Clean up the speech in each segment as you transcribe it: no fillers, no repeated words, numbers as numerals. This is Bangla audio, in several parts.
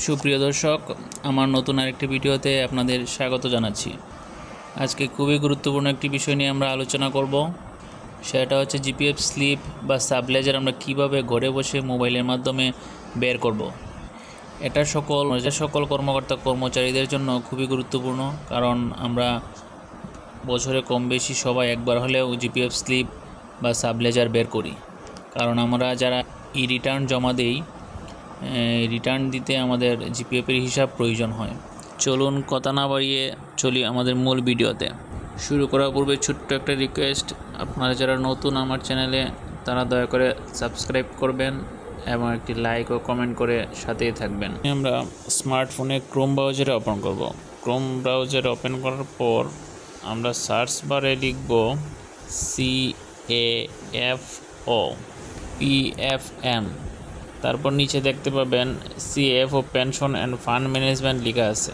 সুপ্রিয় দর্শক, আমার নতুন আরেকটি ভিডিওতে আপনাদের স্বাগত জানাচ্ছি। আজকে খুবই গুরুত্বপূর্ণ একটি বিষয় নিয়ে আমরা আলোচনা করব। সেটা হচ্ছে জিপিএফ স্লিপ বা সাবলেজার আমরা কিভাবে ঘরে বসে মোবাইলের মাধ্যমে বের করব। এটা সকল কর্মকর্তা কর্মচারীদের জন্য খুবই গুরুত্বপূর্ণ, কারণ আমরা বছরে কম বেশি সবাই একবার হলেও জিপিএফ স্লিপ বা সাবলেজার বের করি। কারণ আমরা যারা রিটার্ন জমা দেই, রিটার্ন দিতে আমাদের জিপিএফের হিসাব প্রয়োজন হয়। চলুন কথা না বাড়িয়ে চলি আমাদের মূল ভিডিওতে। শুরু করার পূর্বে ছোট্ট একটা রিকোয়েস্ট, আপনারা যারা নতুন আমার চ্যানেলে তারা দয়া করে সাবস্ক্রাইব করবেন এবং একটি লাইক ও কমেন্ট করে সাথেই থাকবেন। আমরা স্মার্টফোনে ক্রোম ব্রাউজারে ওপেন করব। ক্রোম ব্রাউজারে ওপেন করার পর আমরা সার্চ বারে লিখব CAFO-PFM। তারপর নিচে দেখতে পাবেন CAFO pension and fund management লেখা আছে,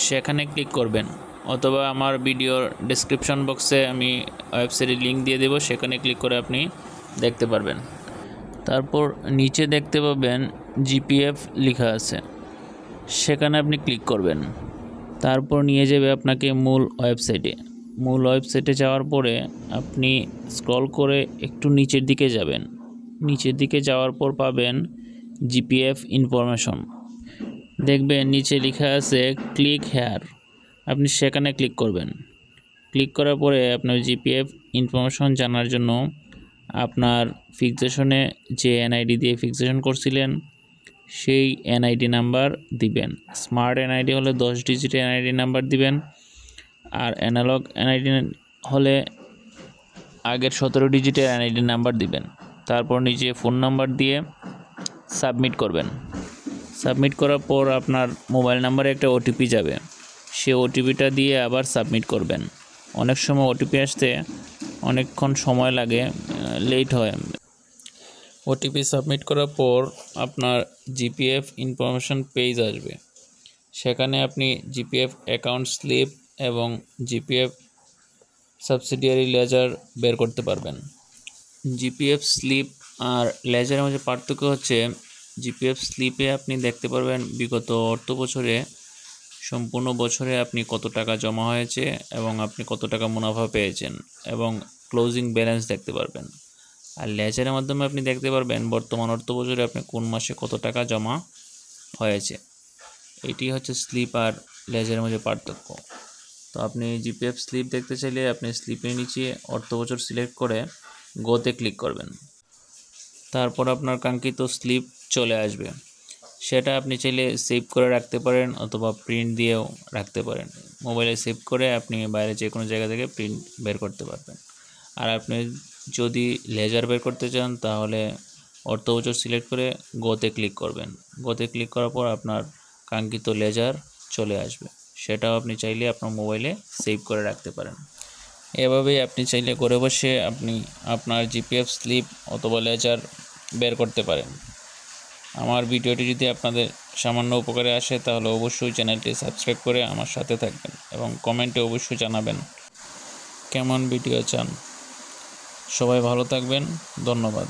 সেখানে ক্লিক করবেন, অথবা আমার ভিডিওর ডেসক্রিপশন বক্সে আমি ওয়েবসাইটের লিঙ্ক দিয়ে দেব, সেখানে ক্লিক করে আপনি দেখতে পারবেন। তারপর নিচে দেখতে পাবেন জিপিএফ লেখা আছে, সেখানে আপনি ক্লিক করবেন। তারপর নিয়ে যাবে আপনাকে মূল ওয়েবসাইটে যাওয়ার পরে আপনি স্ক্রল করে একটু নিচের দিকে যাবেন। নিচের দিকে যাওয়ার পর পাবেন জিপিএফ ইনফরমেশন, দেখবেন নিচে লেখা আছে ক্লিক হেয়ার, আপনি সেখানে ক্লিক করবেন। ক্লিক করার পরে আপনার জিপিএফ ইনফরমেশন জানার জন্য আপনার ফিক্সেশনে যে এনআইডি দিয়ে ফিক্সেশন করছিলেন সেই এনআইডি নাম্বার দিবেন। স্মার্ট এনআইডি হলে 10 ডিজিটের এনআইডি নাম্বার দিবেন, আর অ্যানালগ এনআইডি হলে আগের 17 ডিজিটের এনআইডি নাম্বার দিবেন। তারপর নিচে ফোন নাম্বার দিয়ে সাবমিট করবেন। সাবমিট করার পর আপনার মোবাইল নাম্বারে একটা ওটিপি যাবে, সে ওটিপিটা দিয়ে আবার সাবমিট করবেন। অনেক সময় ওটিপি আসতে অনেকক্ষণ সময় লাগে, লেট হয়। ওটিপি সাবমিট করার পর আপনার জিপিএফ ইনফরমেশন পেজ আসবে, সেখানে আপনি জিপিএফ অ্যাকাউন্ট স্লিপ এবং জিপিএফ সাবসিডিয়ারি লেজার বের করতে পারবেন। জিপিএফ স্লিপ আর লেজারের মধ্যে পার্থক্য হচ্ছে, জিপিএফ স্লিপে আপনি দেখতে পারবেন বিগত অর্থ বছরে সম্পূর্ণ বছরে আপনি কত টাকা জমা হয়েছে এবং আপনি কত টাকা মুনাফা পেয়েছেন এবং ক্লোজিং ব্যালেন্স দেখতে পারবেন। আর লেজারের মাধ্যমে আপনি দেখতে পারবেন বর্তমান অর্থ বছরে আপনি কোন মাসে কত টাকা জমা হয়েছে। এটি হচ্ছে স্লিপ আর লেজারের মধ্যে পার্থক্য। তো আপনি জিপিএফ স্লিপ দেখতে চাইলে আপনি স্লিপের নিচে অর্থ বছর সিলেক্ট করে গোতে ক্লিক করবেন। তারপর আপনার কাঙ্ক্ষিত স্লিপ চলে আসবে, সেটা আপনি চাইলে সেভ করে রাখতে পারেন অথবা প্রিন্ট দিয়েও রাখতে পারেন। মোবাইলে সেভ করে আপনি বাইরে যে কোনো জায়গা থেকে প্রিন্ট বের করতে পারবেন। আর আপনি যদি লেজার বের করতে চান তাহলে অর্থ বছর সিলেক্ট করে গোতে ক্লিক করবেন। গোতে ক্লিক করার পর আপনার কাঙ্ক্ষিত লেজার চলে আসবে, সেটাও আপনি চাইলে আপনার মোবাইলে সেভ করে রাখতে পারেন। এভাবেই আপনি চাইলে ঘরে বসে আপনি আপনার জিপিএফ স্লিপ অথবা লেজার বের করতে পারেন। আমার ভিডিওটি যদি আপনাদের সামান্য উপকারে আসে তাহলে অবশ্যই চ্যানেলটি সাবস্ক্রাইব করে আমার সাথে থাকবেন এবং কমেন্টে অবশ্যই জানাবেন কেমন ভিডিও চান। সবাই ভালো থাকবেন, ধন্যবাদ।